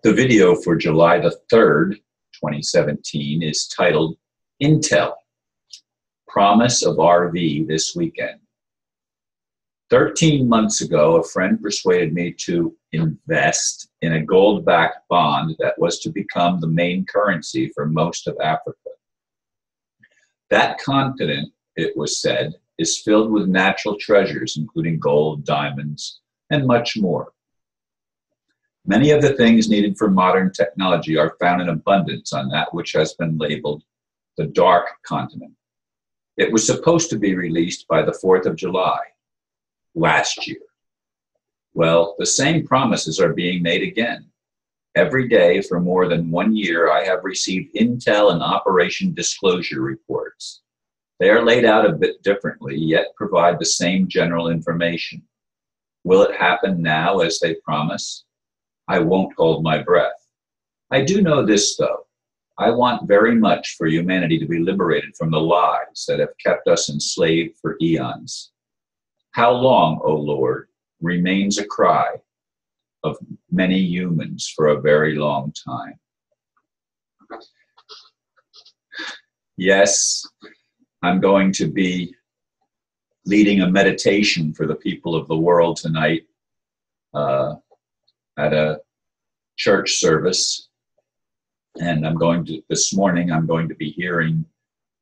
The video for July the 3rd, 2017 is titled Intel, Promise of RV This Weekend. 13 months ago, a friend persuaded me to invest in a gold-backed bond that was to become the main currency for most of Africa. That continent, it was said, is filled with natural treasures, including gold, diamonds, and much more. Many of the things needed for modern technology are found in abundance on that which has been labeled the Dark Continent. It was supposed to be released by the 4th of July last year. Well, the same promises are being made again. Every day for more than 1 year, I have received intel and operation disclosure reports. They are laid out a bit differently, yet provide the same general information. Will it happen now as they promise? I won't hold my breath. I do know this, though. I want very much for humanity to be liberated from the lies that have kept us enslaved for eons. How long, O Lord, remains a cry of many humans for a very long time. Yes, I'm going to be leading a meditation for the people of the world tonight at a church service, and this morning I'm going to be hear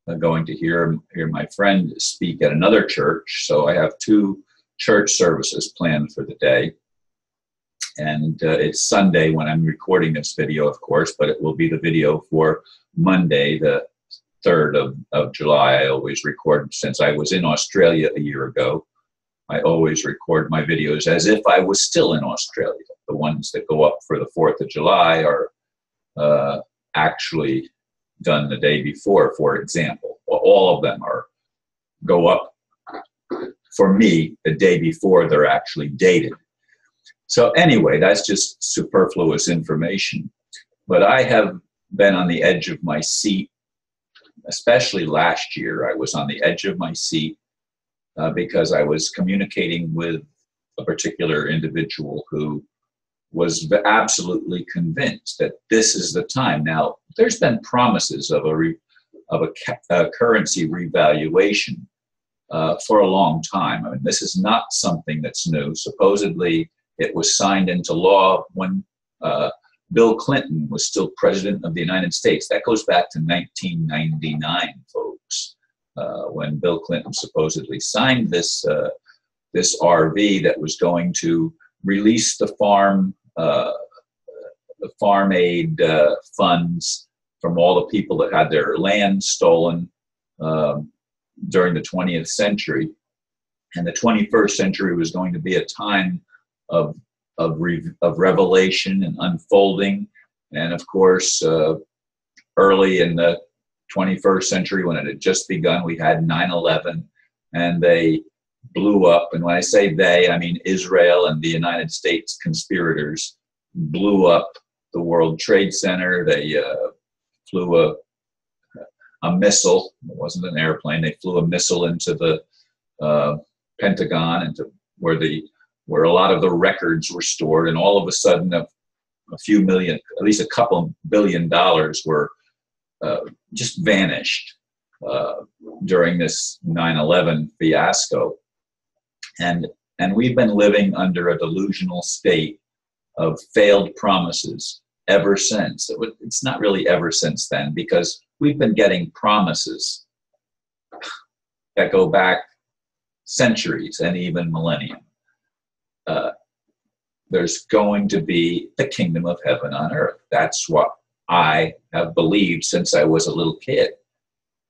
my friend speak at another church. So I have 2 church services planned for the day, and it's Sunday when I'm recording this video, of course, but it will be the video for Monday, the 3rd of July. I always record, since I was in Australia a year ago, I always record my videos as if I was still in Australia. The ones that go up for the 4th of July are actually done the day before, for example. Well, all of them go up for me the day before they're actually dated. So anyway, that's just superfluous information. But I have been on the edge of my seat, especially last year. I was on the edge of my seat because I was communicating with a particular individual who was absolutely convinced that this is the time. Now, there's been promises of a currency revaluation for a long time. I mean, this is not something that's new. Supposedly, it was signed into law when Bill Clinton was still president of the United States. That goes back to 1999, folks, when Bill Clinton supposedly signed this RV that was going to release the farm aid funds from all the people that had their land stolen during the 20th century. And the 21st century was going to be a time of revelation and unfolding. And of course, early in the 21st century, when it had just begun, we had 9/11, and they blew up. And when I say they, I mean Israel and the United States conspirators blew up the World Trade Center. They flew a missile. It wasn't an airplane. They flew a missile into the Pentagon, into where a lot of the records were stored. And all of a sudden, a few million, at least a couple $billion were just vanished during this 9/11 fiasco. And we've been living under a delusional state of failed promises ever since. It's not really ever since then, because we've been getting promises that go back centuries and even millennium. There's going to be the kingdom of heaven on earth. That's what I have believed since I was a little kid.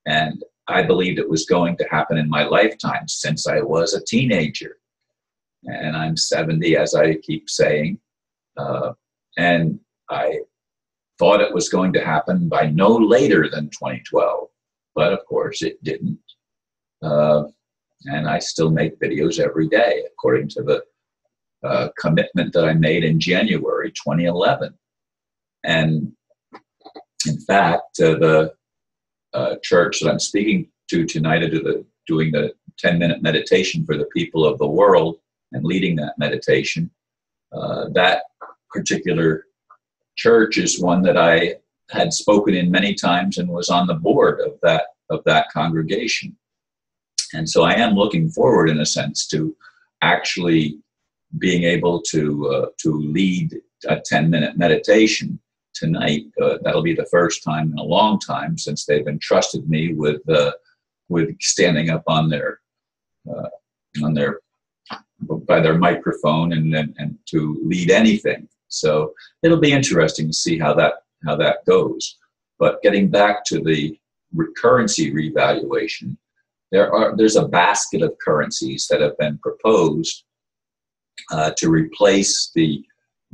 And I believed it was going to happen in my lifetime since I was a teenager. And I'm 70, as I keep saying. And I thought it was going to happen by no later than 2012. But of course it didn't. And I still make videos every day, according to the commitment that I made in January 2011. And in fact, the church that I'm speaking to tonight, doing the 10-minute meditation for the people of the world and leading that meditation, that particular church is one that I had spoken in many times and was on the board of that congregation. And so I am looking forward, in a sense, to actually being able to lead a 10-minute meditation tonight. That'll be the first time in a long time since they've entrusted me with standing up on their by their microphone and to lead anything. So it'll be interesting to see how that goes. But getting back to the currency revaluation, there's a basket of currencies that have been proposed to replace the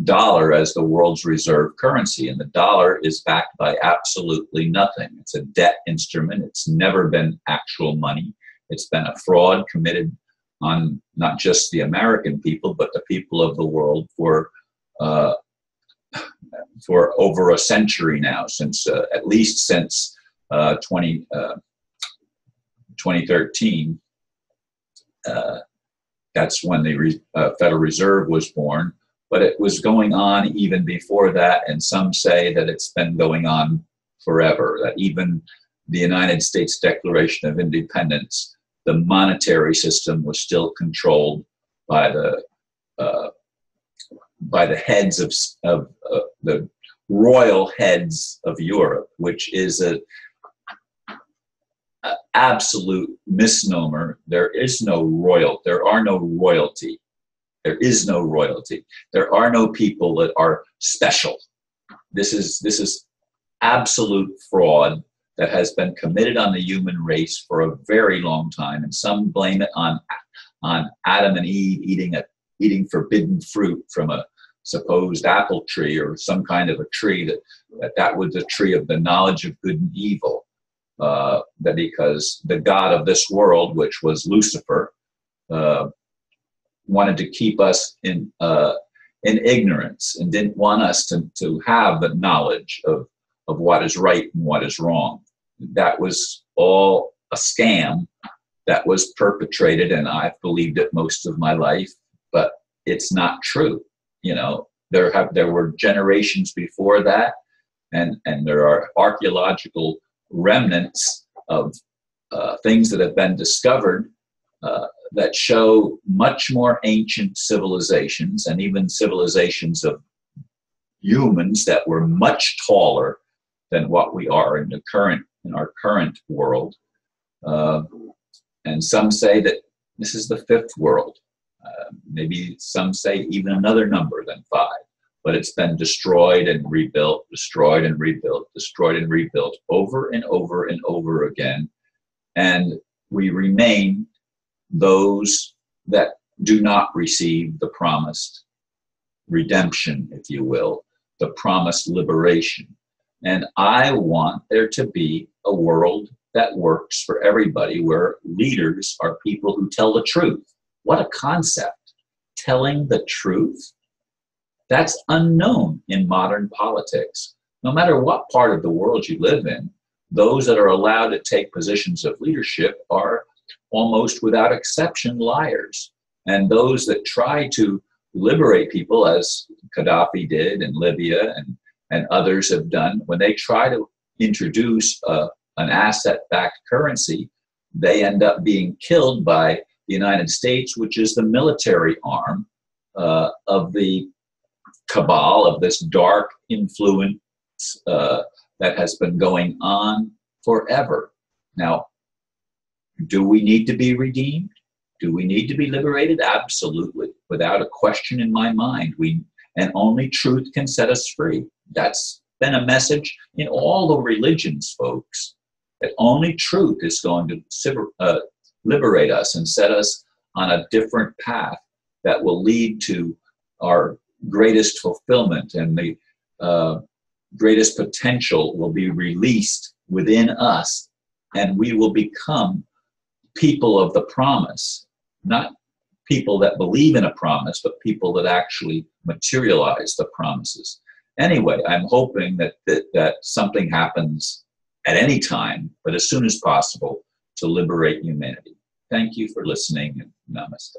dollar as the world's reserve currency. And the dollar is backed by absolutely nothing. It's a debt instrument. It's never been actual money. It's been a fraud committed on not just the American people, but the people of the world for over a century now, since at least since 2013. That's when the Federal Reserve was born, but it was going on even before that, and some say that it's been going on forever, that even the United States Declaration of Independence, the monetary system was still controlled by the heads of the royal heads of Europe, which is a absolute misnomer. There are no royalty. There is no royalty. There are no people that are special. This is absolute fraud that has been committed on the human race for a very long time, and some blame it on Adam and Eve eating forbidden fruit from a supposed apple tree or some kind of a tree that was the tree of the knowledge of good and evil. That because the god of this world, which was Lucifer, wanted to keep us in ignorance and didn't want us to have the knowledge of what is right and what is wrong. That was all a scam that was perpetrated, and I've believed it most of my life, but it's not true. You know, there were generations before that, and there are archaeological remnants of things that have been discovered that show much more ancient civilizations, and even civilizations of humans that were much taller than what we are in our current world. And some say that this is the fifth world. Maybe some say even another number than 5. But it's been destroyed and rebuilt, destroyed and rebuilt, destroyed and rebuilt over and over and over again. And we remain those that do not receive the promised redemption, if you will, the promised liberation. And I want there to be a world that works for everybody, where leaders are people who tell the truth. What a concept. Telling the truth. That's unknown in modern politics. No matter what part of the world you live in, those that are allowed to take positions of leadership are almost without exception liars. And those that try to liberate people, as Gaddafi did in Libya and others have done, when they try to introduce an asset-backed currency, they end up being killed by the United States, which is the military arm of the cabal, of this dark influence that has been going on forever. Now, do we need to be redeemed? Do we need to be liberated? Absolutely, without a question in my mind. And only truth can set us free. That's been a message in all the religions, folks, that only truth is going to liberate us and set us on a different path that will lead to our greatest fulfillment, and the greatest potential will be released within us, and we will become people of the promise, not people that believe in a promise, but people that actually materialize the promises. Anyway, I'm hoping that something happens at any time, but as soon as possible, to liberate humanity. Thank you for listening, and namaste.